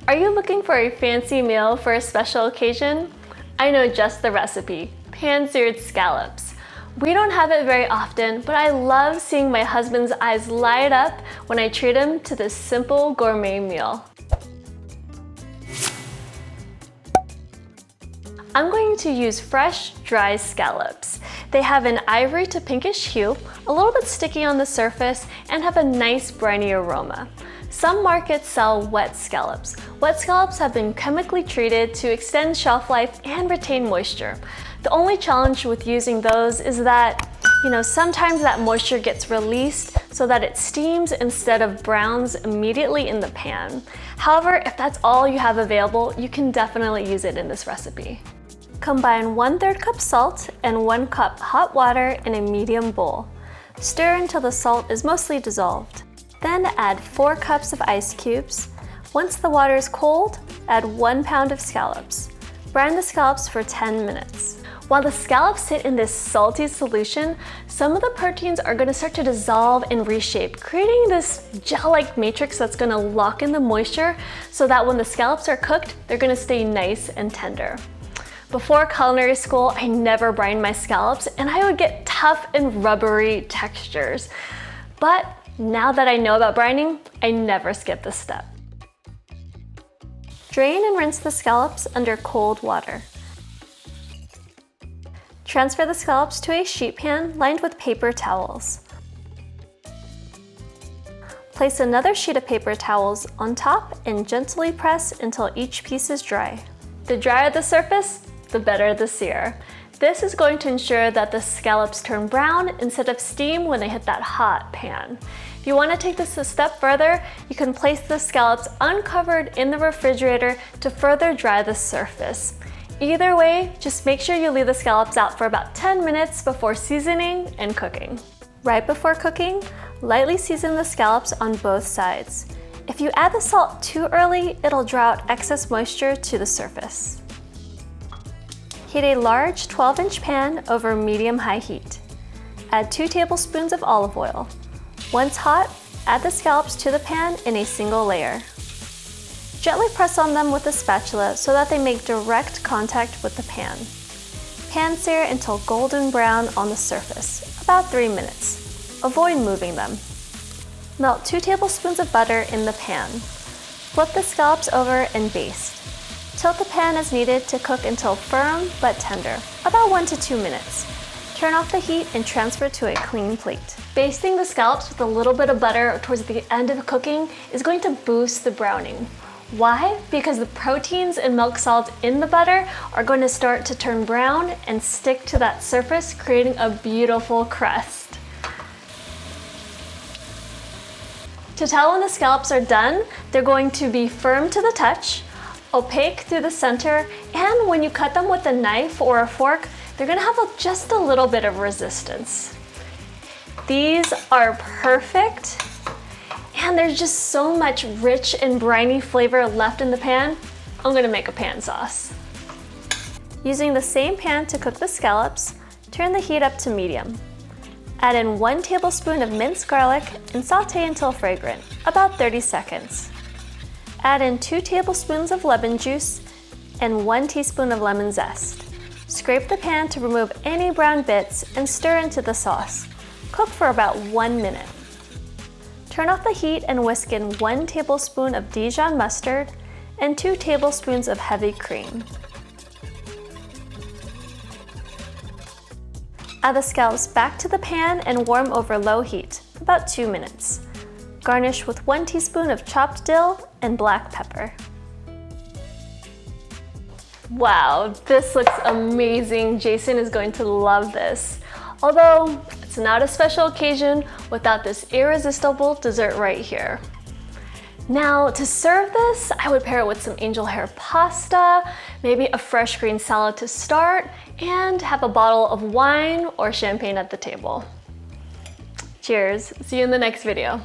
Are you looking for a fancy meal for a special occasion? I know just the recipe, pan-seared scallops. We don't have it very often, but I love seeing my husband's eyes light up when I treat him to this simple gourmet meal. I'm going to use fresh, dry scallops. They have an ivory to pinkish hue, a little bit sticky on the surface, and have a nice briny aroma. Some markets sell wet scallops. Wet scallops have been chemically treated to extend shelf life and retain moisture. The only challenge with using those is that, sometimes that moisture gets released so that it steams instead of browns immediately in the pan. However, if that's all you have available, you can definitely use it in this recipe. Combine 1/3 cup salt and 1 cup hot water in a medium bowl. Stir until the salt is mostly dissolved. Then add 4 cups of ice cubes. Once the water is cold, add 1 pound of scallops. Brine the scallops for 10 minutes. While the scallops sit in this salty solution, some of the proteins are going to start to dissolve and reshape, creating this gel-like matrix that's going to lock in the moisture so that when the scallops are cooked, they're going to stay nice and tender. Before culinary school, I never brined my scallops and I would get tough and rubbery textures. But now that I know about brining, I never skip this step. Drain and rinse the scallops under cold water. Transfer the scallops to a sheet pan lined with paper towels. Place another sheet of paper towels on top and gently press until each piece is dry. The drier the surface, the better the sear. This is going to ensure that the scallops turn brown instead of steam when they hit that hot pan. If you want to take this a step further, you can place the scallops uncovered in the refrigerator to further dry the surface. Either way, just make sure you leave the scallops out for about 10 minutes before seasoning and cooking. Right before cooking, lightly season the scallops on both sides. If you add the salt too early, it'll draw out excess moisture to the surface. Heat a large 12-inch pan over medium-high heat. Add 2 tablespoons of olive oil. Once hot, add the scallops to the pan in a single layer. Gently press on them with a spatula so that they make direct contact with the pan. Pan sear until golden brown on the surface, about 3 minutes. Avoid moving them. Melt 2 tablespoons of butter in the pan. Flip the scallops over and baste. Tilt the pan as needed to cook until firm but tender, about 1 to 2 minutes. Turn off the heat and transfer to a clean plate. Basting the scallops with a little bit of butter towards the end of cooking is going to boost the browning. Why? Because the proteins and milk salts in the butter are going to start to turn brown and stick to that surface, creating a beautiful crust. To tell when the scallops are done, they're going to be firm to the touch, opaque through the center, and when you cut them with a knife or a fork, they're gonna have just a little bit of resistance. These are perfect, and there's just so much rich and briny flavor left in the pan. I'm gonna make a pan sauce. Using the same pan to cook the scallops, turn the heat up to medium. Add in 1 tablespoon of minced garlic and saute until fragrant, about 30 seconds. Add in 2 tablespoons of lemon juice and 1 teaspoon of lemon zest. Scrape the pan to remove any brown bits and stir into the sauce. Cook for about 1 minute. Turn off the heat and whisk in 1 tablespoon of Dijon mustard and 2 tablespoons of heavy cream. Add the scallops back to the pan and warm over low heat, about 2 minutes. Garnish with 1 teaspoon of chopped dill and black pepper. Wow, this looks amazing. Jason is going to love this. Although it's not a special occasion without this irresistible dessert right here. Now to serve this, I would pair it with some angel hair pasta, maybe a fresh green salad to start, and have a bottle of wine or champagne at the table. Cheers, see you in the next video.